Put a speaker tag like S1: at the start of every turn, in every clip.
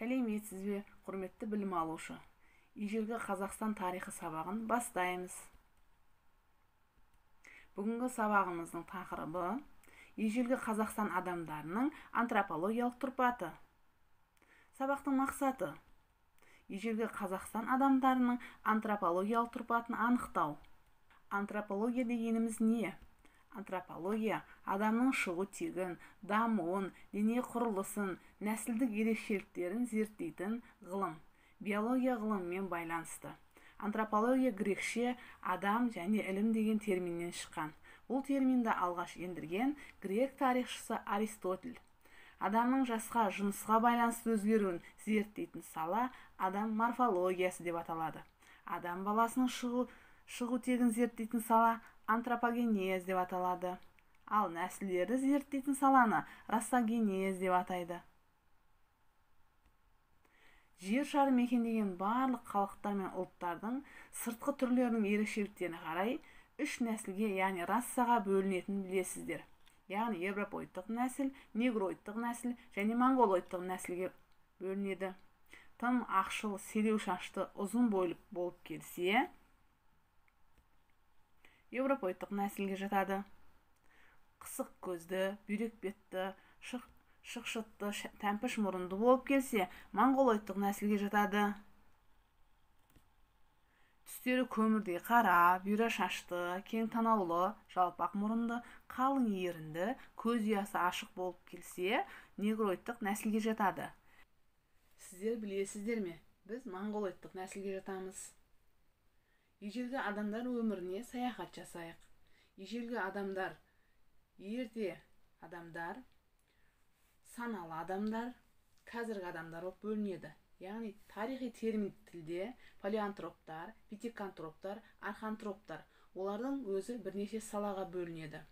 S1: Сәлеметсізбе, құрметті білім алушы. Ежелгі Қазақстан тарихы сабағын бастаймыз. Бүгінгі сабағымыздың тақырыбы ежелгі Қазақстан адамдарының антропологиялық тұрпаты. Сабақтың мақсаты ежелгі Қазақстан адамдарының антропологиялық тұрпатын анықтау. Антропология дегеніміз не? Антропология адамның шығу тегін, дамуын, дене құрылысын, нәсілдік ерекшеліктерін зерттейтін ғылым. Биология ғылымымен байланысты. Антропология грекше адам және ілім деген терминнен шыққан. Бұл терминді алғаш ендірген грек тарихшысы Аристотель. Адамның жасқа, жынысқа байланысты өзгеруін зерттейтін сала адам морфологиясы деп аталады. Адам баласының шығу тегін зерттейтін сала антропогенез деп аталады. Ал нәсілдерді зерттейтін саланы рассогенез деп атайды. Жер шары мекендеген барлық халықтар мен ұлттардың сыртқы түрлерінің ерекшеліктеріне қарай үш нәсілге, яғни рассаға бөлінетінін білесіздер. Яғни европоидтық нәсіл, негроидтық нәсіл және монголоидтық нәсілге бөлінеді. Тым ақшыл, селеу шашты, ұзын бойлы болып келсе, европоидтық нәсілге жатады. Қысық көзді, бүйрек бетті, шықшытты, тәмпіш мұрынды болып келсе, монголоидтық нәсілге жатады. Түстері көмірдей қара, бұйра шашты, кең танаулы, жалпақ мұрынды, қалың ерінді, көз ұясы ашық болып келсе, негроидтық нәсілге жатады. Сіздер білесіздер ме? Біз монголоидтық нәсілге жатамыз. Ежелгі адамдар өміріне саяхат жасайық. Ежелгі адамдар, ерте адамдар, саналы адамдар, қазіргі адамдар болып бөлінеді. Яғни тарихи термин тілде палеантроптар, питекантроптар, архантроптар. Олардың өзі бірнеше салаға бөлінеді.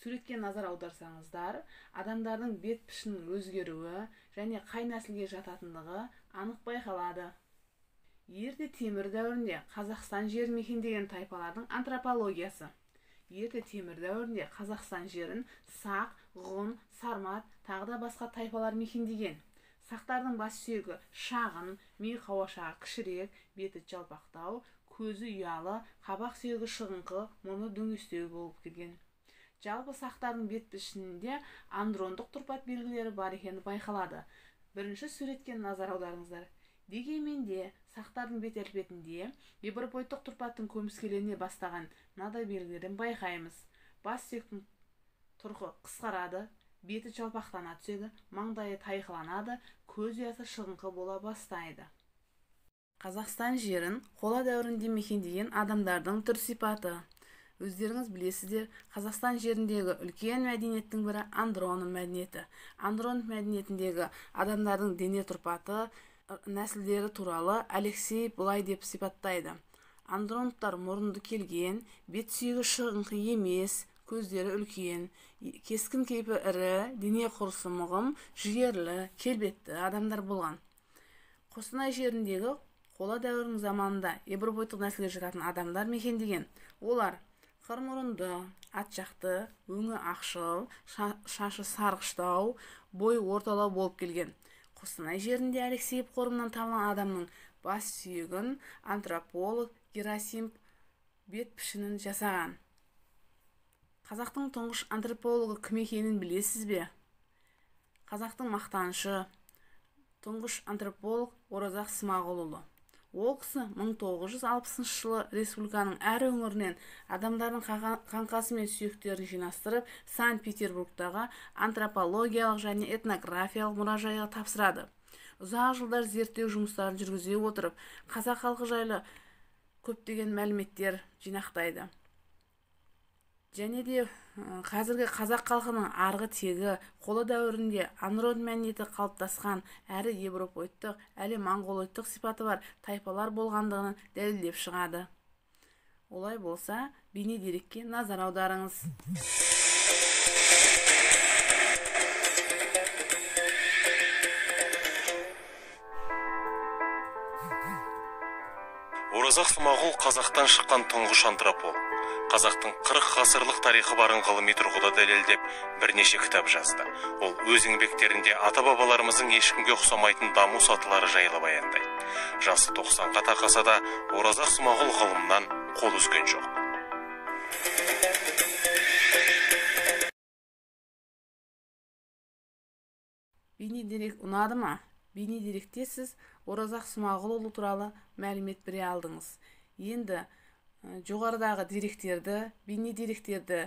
S1: Суретке назар аударсаңыздар, адамдардың бет пішінінің өзгеруі және қай нәсілге жататындығы анық байқалады. Ерте темір дәуірінде Қазақстан жерін мекендеген тайпалардың антропологиясы. Ерте темір дәуірінде Қазақстан жерін сақ, ғұн, сармат, тағы да басқа тайпалар мекендеген. Сақтардың бас сүйегі шағын, ми қауашағы кішірек, беті жалпақтау, көзі ұялы, қабақ сүйегі шығыңқы, мұрны дөңестеу болып келген. Жалпы сақтардың бет пішінінде андрондық тұрпат белгілері бар екені байқалады. Бірінші суретке назар аударыңыздар. Дегенмен де сақтардың бет әлпетінде европоидтық тұрпаттың көміскелене бастаған мынадай белгілерден байқаймыз. Бас сүйектің тұрқы қысқарады, беті жалпақтана түседі, маңдайы тайқыланады, көз ұясы шығыңқы бола бастайды. Қазақстан жерін қола дәуірінде мекендеген адамдардың түр сипаты. Өздеріңіз білесіздер, Қазақстан жеріндегі үлкен мәдениеттің бірі андронов мәдениеті. Андронов мәдениетіндегі адамдардың дене тұрпаты, нәсілдері туралы Алексей былай деп сипаттайды. Андроновтар мұрынды келген, бет сүйегі шығыңқы емес, көздері үлкен, кескін кейпі ірі, дене құрысы мығым, жігерлі, келбетті адамдар болған. Қостанай жеріндегі қола дәуірінің заманында европоидтық нәсілге жататын адамдар мекендеген. Олар қыр мұрынды, ат жақты, өңі ақшыл, шашы сарғыштау, бой орталау болып келген. Қостанай жерінде Алексеев қорымынан табылған адамның бас сүйегін антрополог Герасимов бет пішінін жасаған. Қазақтың тұңғыш антропологы кім екенін білесіз бе? Қазақтың мақтанышы, тұңғыш антрополог Оразақ Смағұлұлы. Ол кісі 1960 жылы республиканың әр өңірінен адамдардың қаңқасы мен сүйектерін жинастырып, Санкт-Петербургтағы антропологиялық және этнографиялық мұражайға тапсырады. Ұзақ жылдар зерттеу жұмыстарын жүргізе отырып, қазақ халқы жайлы көптеген мәліметтер жинақтайды. Және де қазіргі қазақ халқының арғы тегі қола дәуірінде андронов мәдениеті қалыптасқан әрі европоидтық, әлі монголоидтық сипаты бар тайпалар болғандығын дәлелдеп шығады. Олай болса, бейне дерекке назар аударыңыз.
S2: Оразақ Смағұл қазақтан шыққан тұңғыш антрополог. Қазақтың 40 ғасырлық тарихы барын ғылыми тұрғыда дәлелдеп, бірнеше кітап жазды. Ол өз еңбектерінде ата-бабаларымыздың ешкімге ұқсамайтын даму сатылары жайлы баяндайды. Жасы 90-ға тақаса да, Оразақ Смағұл ғылымнан қол үзген жоқ.
S1: Бейнедерек ұнады ма? Бейнедеректе сіз Оразақ Смағұлұлы туралы мәлімет бере алдыңыз. Енді жоғарыдағы деректерді, бейнедеректерді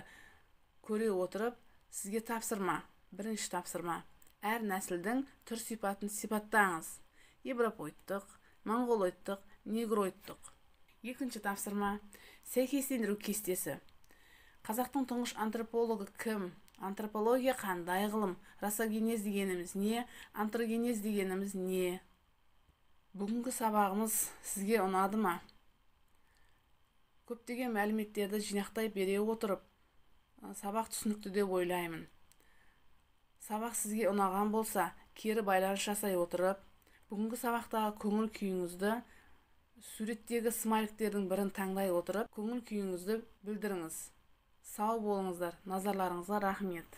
S1: көре отырып, сізге тапсырма. Бірінші тапсырма. Әр нәсілдің түр сипатын сипаттаңыз. Европоидтық, монголоидтық, негроидтық. Екінші тапсырма. Сәйкестендіру кестесі. Қазақтың тұңғыш антропологы кім? Антропология қандай ғылым? Расогенез дегеніміз не? Антрогенез дегеніміз не? Бүгінгі сабағымыз сізге ұнады ма? Көптеген мәліметтерді жинақтай бере отырып, сабақ түсінікті деп ойлаймын. Сабақ сізге ұнаған болса, кері байланыс жасай отырып, бүгінгі сабақтағы көңіл күйіңізді, суреттегі смайликтердің бірін таңдай отырып, көңіл күйіңізді білдіріңіз. Сау болыңыздар, назарларыңызға рахмет.